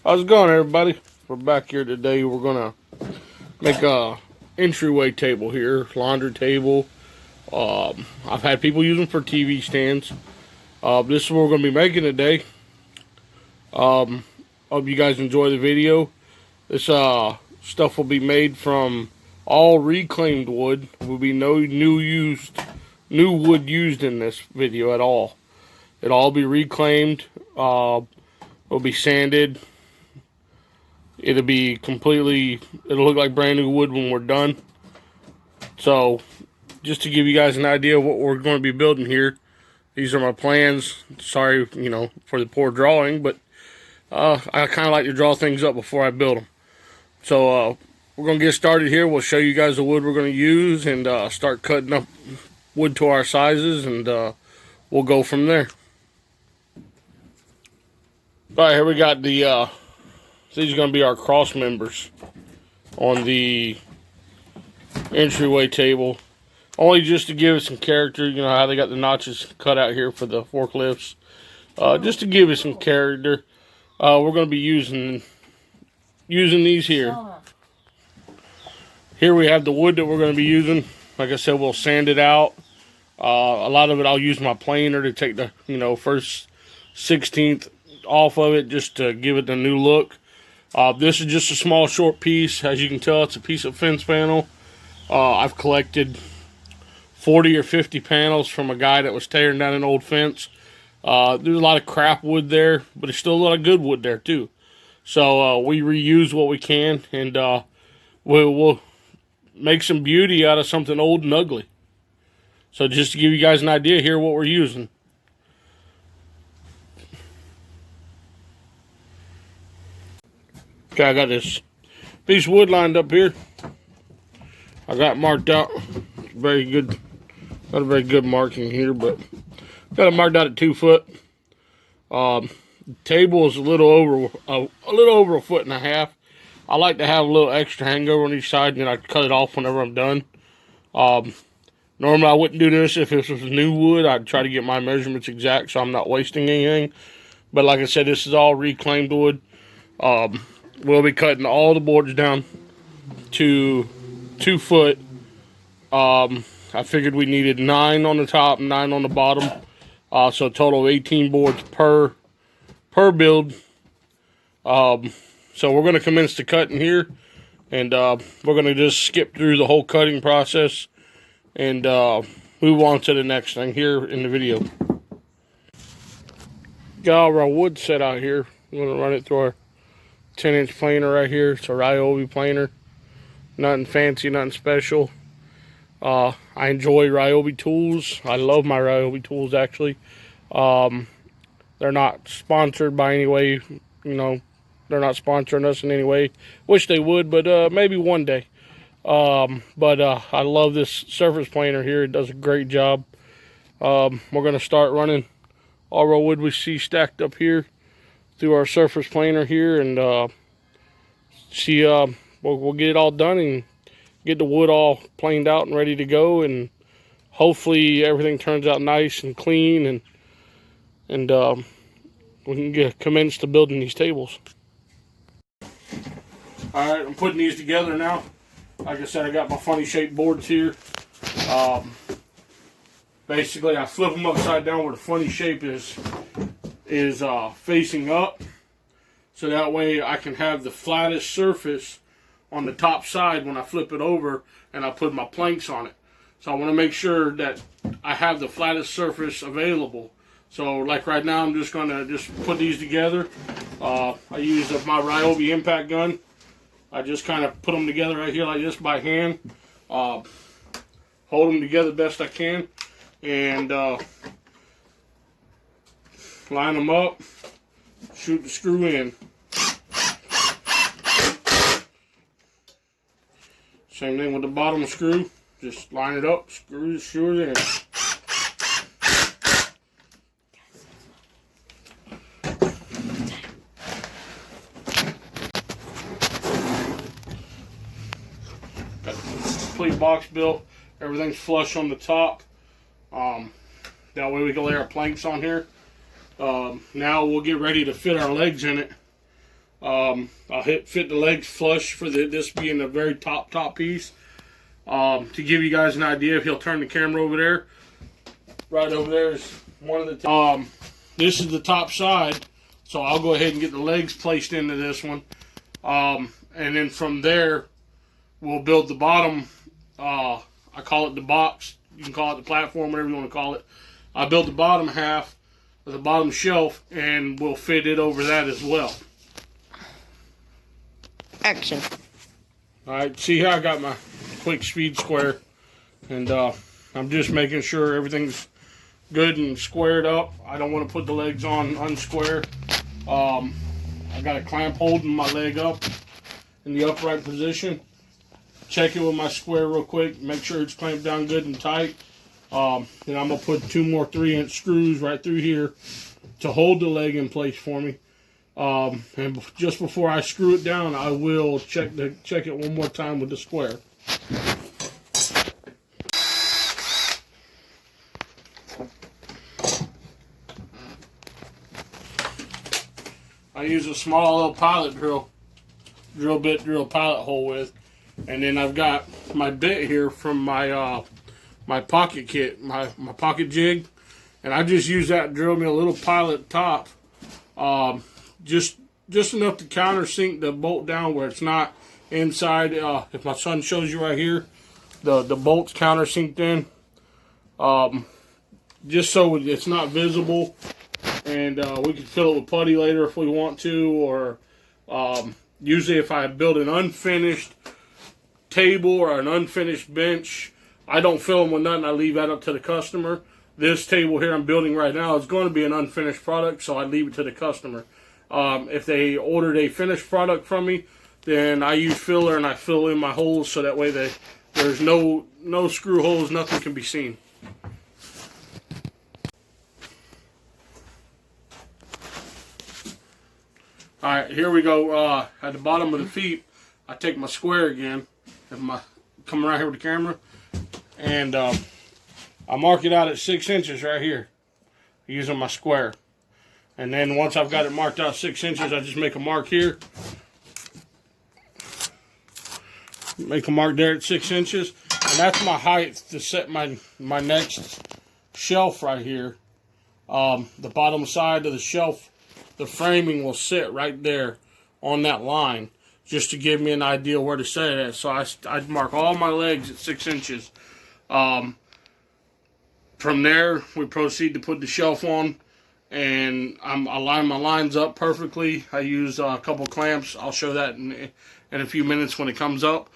How's it going, everybody? We're back here today. We're gonna make a entryway table here, laundry table. I've had people use them for TV stands. This is what we're gonna be making today. Hope you guys enjoy the video. This stuff will be made from all reclaimed wood. There will be no new wood used in this video at all. It'll all be reclaimed. It'll be sanded. It'll look like brand new wood when we're done. So, just to give you guys an idea of what we're going to be building here, these are my plans. Sorry, for the poor drawing, but I kind of like to draw things up before I build them. So, we're going to get started here. We'll show you guys the wood we're going to use and start cutting up wood to our sizes, and we'll go from there. Alright, here we got the these are going to be our cross members on the entryway table. Only just to give it some character. You know how they got the notches cut out here for the forklifts. Just to give it some character. We're going to be using these here. Here we have the wood that we're going to be using. Like I said, we'll sand it out. A lot of it I'll use my planer to take the first 16th off of it, just to give it a new look. This is just a small short piece. As you can tell, it's a piece of fence panel. I've collected 40 or 50 panels from a guy that was tearing down an old fence. There's a lot of crap wood there, but there's still a lot of good wood there too. So we reuse what we can, and we'll make some beauty out of something old and ugly. So just to give you guys an idea here what we're using. Okay, I got this piece of wood lined up here. I got it marked out. It's very good. Not a very good marking here, but got it marked out at 2 foot. The table is a little over a foot and a half. I like to have a little extra hangover on each side, and then I cut it off whenever I'm done. Normally I wouldn't do this if this was new wood. I'd try to get my measurements exact so I'm not wasting anything. But like I said, this is all reclaimed wood. We'll be cutting all the boards down to 2 foot. I figured we needed 9 on the top and 9 on the bottom. So a total of 18 boards per build. So we're going to commence the cutting here. And we're going to just skip through the whole cutting process and move on to the next thing here in the video. Got all our wood set out here. We're going to run it through our 10-inch planer right here. It's a Ryobi planer. Nothing fancy, nothing special. I enjoy Ryobi tools. I love my Ryobi tools, actually. They're not sponsored by any way. They're not sponsoring us in any way. Wish they would, but maybe one day. I love this surface planer here. It does a great job. We're going to start running all our wood we see stacked up here through our surface planer here, and we'll get it all done and get the wood all planed out and ready to go, and hopefully everything turns out nice and clean, and we can commence to building these tables. Alright, I'm putting these together now. Like I said, I got my funny shaped boards here. Basically I flip them upside down where the funny shape is facing up, so that way I can have the flattest surface on the top side when I flip it over and I put my planks on it. So I want to make sure that I have the flattest surface available. So like right now, I'm just going to put these together. I use my Ryobi impact gun. I just kind of put them together right here like this by hand. Hold them together best I can, and line them up, shoot the screw in. Same thing with the bottom screw. Just line it up, screw it in. Got the complete box built. Everything's flush on the top. That way we can lay our planks on here. Now we'll get ready to fit our legs in it. I'll fit the legs flush for this being a very top piece. To give you guys an idea, if you'll turn the camera over there, right over there is one of the this is the top side, so I'll go ahead and get the legs placed into this one, and then from there we'll build the bottom. I call it the box, you can call it the platform, whatever you want to call it. I built the bottom half of the bottom shelf, and we'll fit it over that as well. Action. Alright, see here I got my quick speed square, and I'm just making sure everything's good and squared up. I don't want to put the legs on unsquare. I got a clamp holding my leg up in the upright position. Check it with my square real quick, make sure it's clamped down good and tight. Then I'm going to put 2 more 3-inch screws right through here to hold the leg in place for me. And just before I screw it down, I will check it one more time with the square. I use a small little pilot drill pilot hole with, and then I've got my bit here from my my pocket kit, my pocket jig, and I just use that to drill me a little pilot top, just enough to countersink the bolt down where it's not inside. If my son shows you right here, the bolt's countersinked in, just so it's not visible, and we can fill it with putty later if we want to, or usually if I build an unfinished table or an unfinished bench, I don't fill them with nothing. I leave that up to the customer. This table here I'm building right now is going to be an unfinished product, so I leave it to the customer. If they ordered a finished product from me, then I use filler and I fill in my holes so that way there's no screw holes, nothing can be seen. Alright, here we go. At the bottom of the feet, I take my square again, coming right here with the camera, and I mark it out at 6 inches right here using my square. And then once I've got it marked out 6 inches, I just make a mark here. Make a mark there at 6 inches. And that's my height to set my next shelf right here. The bottom side of the shelf, the framing will sit right there on that line, just to give me an idea where to set it at. So I mark all my legs at 6 inches. From there, we proceed to put the shelf on, and I line my lines up perfectly. I use a couple clamps. I'll show that in a few minutes when it comes up.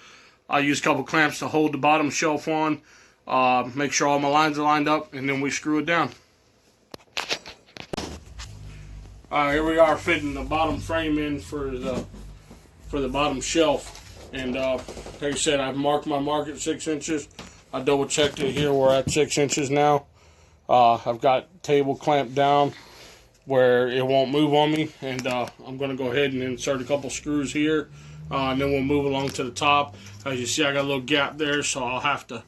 I use a couple clamps to hold the bottom shelf on, make sure all my lines are lined up, and then we screw it down. Alright, here we are fitting the bottom frame in for the bottom shelf. And like I said, I've marked my mark at 6 inches. I double checked it here. We're at 6 inches now. I've got table clamped down where it won't move on me, and I'm going to go ahead and insert a couple screws here, and then we'll move along to the top. As you see, I got a little gap there, so I'll have to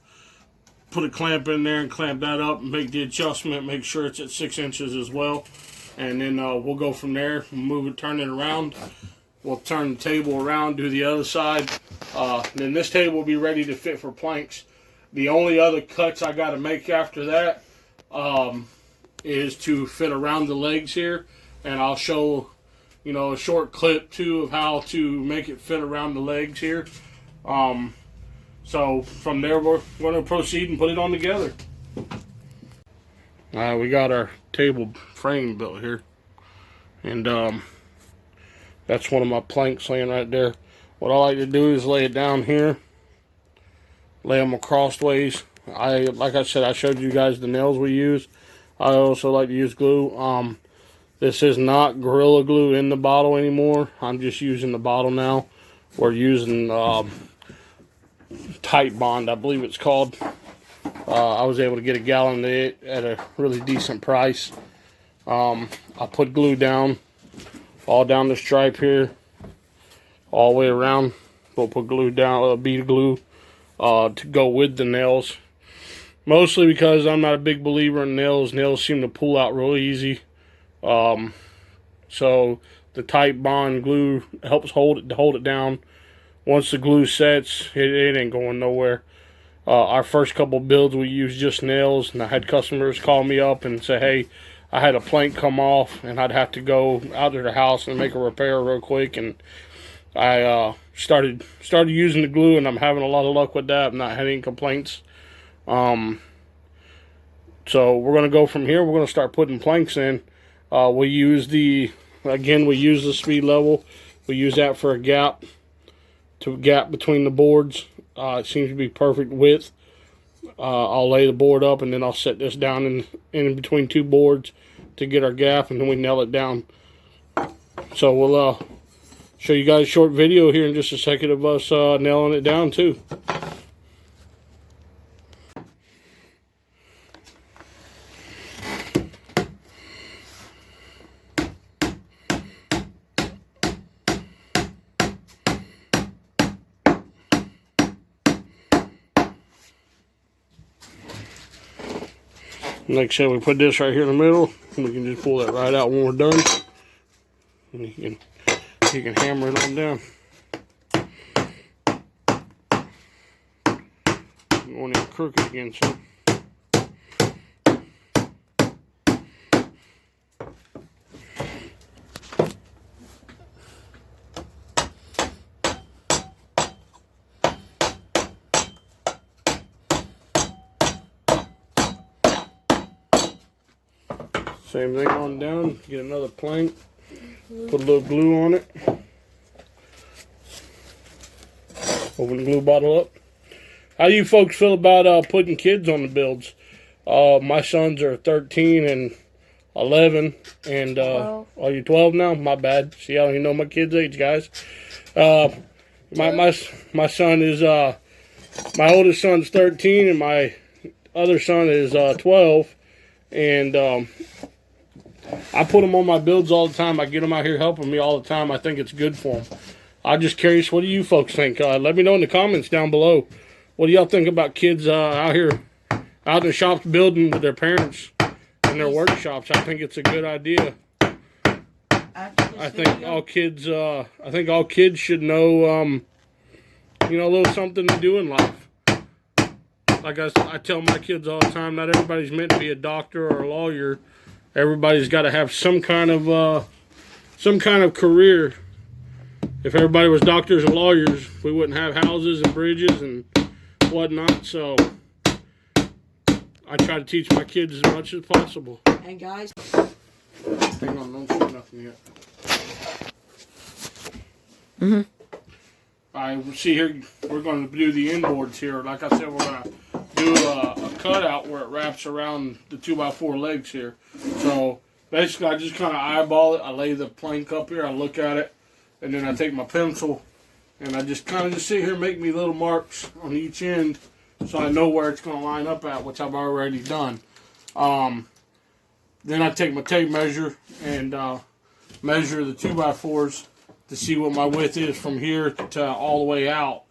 put a clamp in there and clamp that up and make the adjustment, make sure it's at 6 inches as well. And then we'll go from there, move it, turn it around. We'll turn the table around, do the other side. Then this table will be ready to fit for planks. The only other cuts I got to make after that is to fit around the legs here. And I'll show, a short clip too of how to make it fit around the legs here. So from there, we're going to proceed and put it on together. We got our table frame built here, and that's one of my planks laying right there. What I like to do is lay it down here, lay them across ways. Like I said, I showed you guys the nails we use. I also like to use glue. This is not Gorilla Glue in the bottle anymore. I'm just using the bottle now. We're using Tight Bond, I believe it's called. I was able to get a gallon of it at a really decent price. I put glue down, all down the stripe here, all the way around. We'll put glue down, a bead of glue to go with the nails. Mostly because I'm not a big believer in nails. Nails seem to pull out real easy. So The tight bond glue helps hold it down. Once the glue sets, it ain't going nowhere. Our first couple builds we used just nails, and I had customers call me up and say, hey, I had a plank come off and I'd have to go out to the house and make a repair real quick, and I started using the glue, and I'm having a lot of luck with that. I'm not having any complaints. So we're going to go from here. We're going to start putting planks in. We use the speed level. We use that for a gap between the boards. It seems to be perfect width. I'll lay the board up, and then I'll set this down in between two boards to get our gap, and then we nail it down. So we'll show you guys a short video here in just a second of us nailing it down too. Like I said, we put this right here in the middle, and we can just pull that right out when we're done. And you can hammer it on down. You want it crooked again, so. Same thing on down. Get another plank. Put a little glue on it. Open the glue bottle up. How do you folks feel about putting kids on the builds? My sons are 13 and 11, and are you 12 now? My bad. See, I don't even know my kids' age, guys. My son is my oldest son's 13, and my other son is 12, and I put them on my builds all the time. I get them out here helping me all the time. I think it's good for them. I'm just curious, what do you folks think? Let me know in the comments down below. What do y'all think about kids out here, out in the shops building with their parents in their workshops? I think it's a good idea. I think all kids should know, a little something to do in life. Like I tell my kids all the time, not everybody's meant to be a doctor or a lawyer. Everybody's got to have some kind of career. If everybody was doctors and lawyers, we wouldn't have houses and bridges and whatnot. So I try to teach my kids as much as possible. And guys, hang on, don't shoot nothing yet. I see here we're going to do the inboards here. Like I said, we're going to do a cutout where it wraps around the 2x4 legs here. So basically, I just kind of eyeball it. I lay the plank up here. I look at it, and then I take my pencil and I just kind of just sit here and make me little marks on each end, so I know where it's going to line up at, which I've already done. Then I take my tape measure and measure the 2x4s to see what my width is from here to all the way out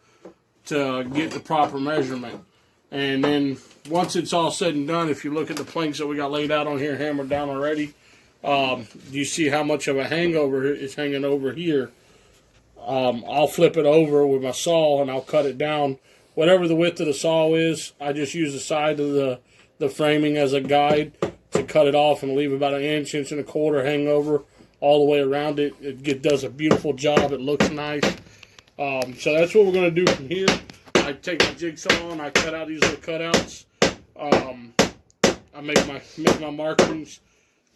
to get the proper measurement. And then once it's all said and done, if you look at the planks that we got laid out on here, hammered down already, you see how much of a hangover is hanging over here. I'll flip it over with my saw and I'll cut it down. Whatever the width of the saw is, I just use the side of the framing as a guide to cut it off and leave about an inch, inch and a quarter hangover all the way around it. It does a beautiful job. It looks nice. So that's what we're going to do from here. I take my jigsaw and I cut out these little cutouts. I make my markings,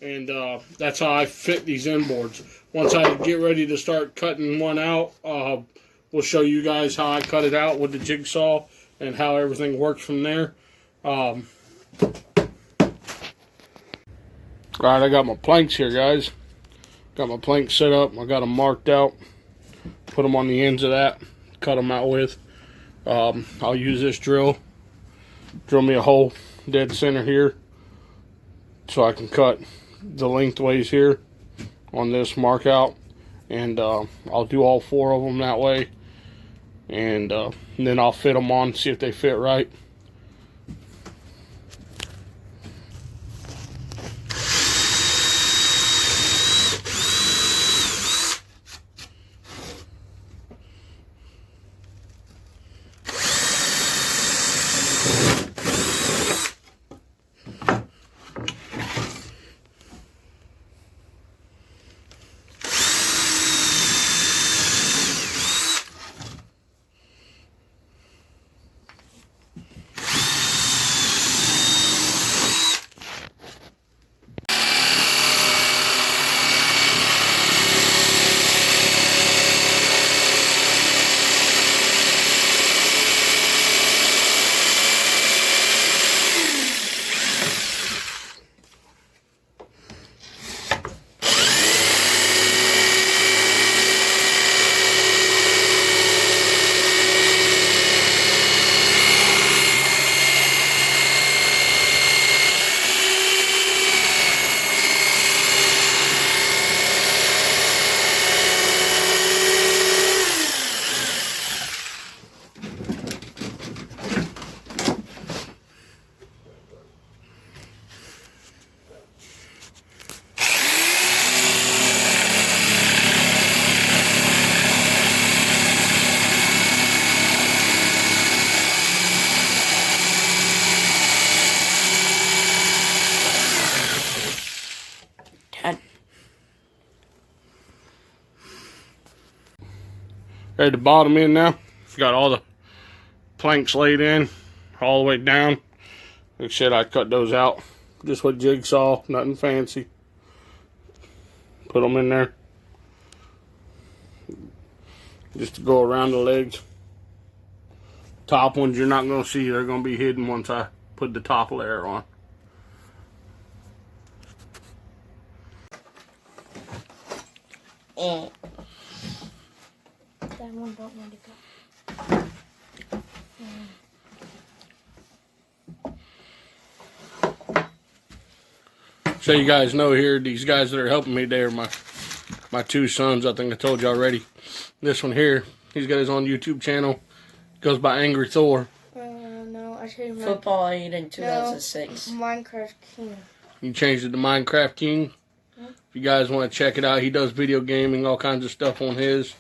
and that's how I fit these inboards. Once I get ready to start cutting one out, we'll show you guys how I cut it out with the jigsaw and how everything works from there. Alright, I got my planks here, guys. Got my planks set up. I got them marked out. Put them on the ends of that. Cut them out with. I'll use this drill me a hole dead center here so I can cut the lengthways here on this mark out, and I'll do all 4 of them that way, and then I'll fit them on, see if they fit right. Ready to bottom in now. Got all the planks laid in all the way down. Like I said, I cut those out just with jigsaw, nothing fancy. Put them in there just to go around the legs. Top ones you're not going to see, they're going to be hidden once I put the top layer on. That one don't want to go. So you guys know here, these guys that are helping me, they are my two sons. I think I told you already. This one here, he's got his own YouTube channel. Goes by Angry Thor. No, I changed my Football 8 in 2006. Minecraft King. You changed it to Minecraft King. If you guys want to check it out, he does video gaming, all kinds of stuff on his.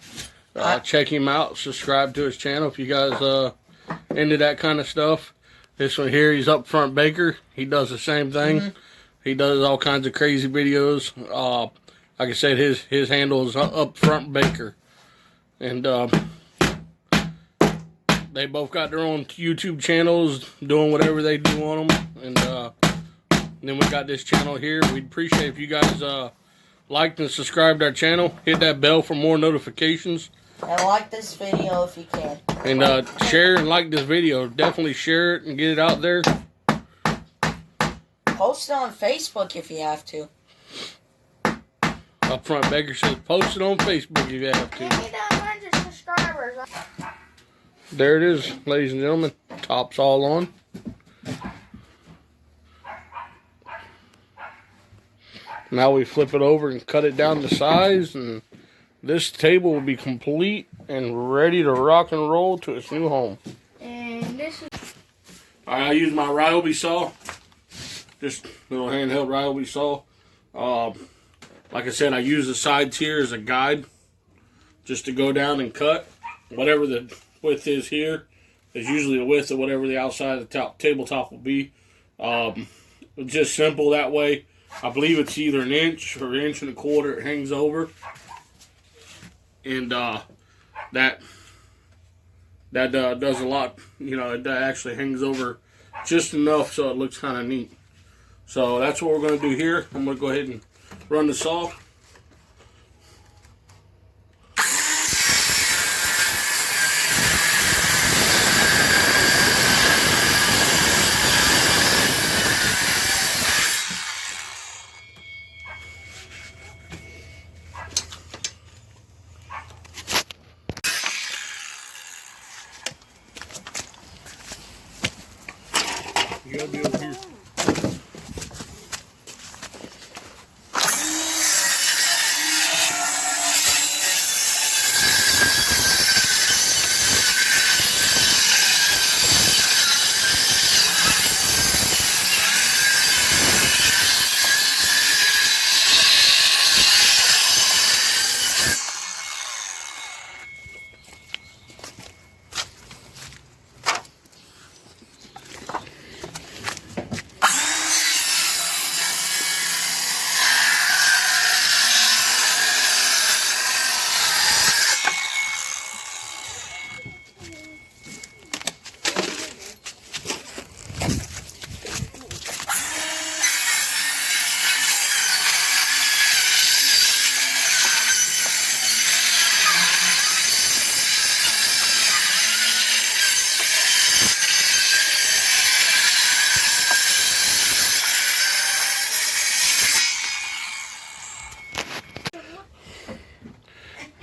Check him out. Subscribe to his channel if you guys into that kind of stuff. This one here, he's Upfront Baker. He does the same thing. He does all kinds of crazy videos. Like I said, his handle is Upfront Baker. And they both got their own YouTube channels, doing whatever they do on them. And then we got this channel here. We'd appreciate if you guys liked and subscribed to our channel. Hit that bell for more notifications. And like this video if you can. And share and like this video. Definitely share it and get it out there. Post it on Facebook if you have to. Upfront Baker says post it on Facebook if you have to. Give me that 100 subscribers. There it is, ladies and gentlemen. Top's all on. Now we flip it over and cut it down to size, and this table will be complete and ready to rock and roll to its new home. And this is... Alright, I use my Ryobi saw. Just little handheld Ryobi saw. Like I said, I use the sides here as a guide, just to go down and cut. Whatever the width is here is usually the width of whatever the outside of the tabletop will be. Just simple that way. I believe it's either an inch or an inch and a quarter. It hangs over, and that does a lot. You know, it actually hangs over just enough so it looks kind of neat. So that's what we're going to do here. I'm going to go ahead and run the saw. You gotta be over here.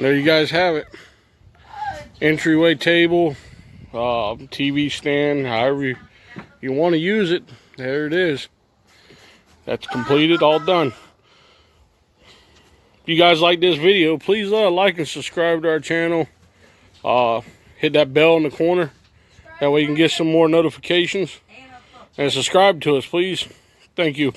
There you guys have it. Entryway table, TV stand, however you want to use it. There it is. That's completed, all done. If you guys like this video, please like and subscribe to our channel. Hit that bell in the corner. That way you can get some more notifications. And subscribe to us, please. Thank you.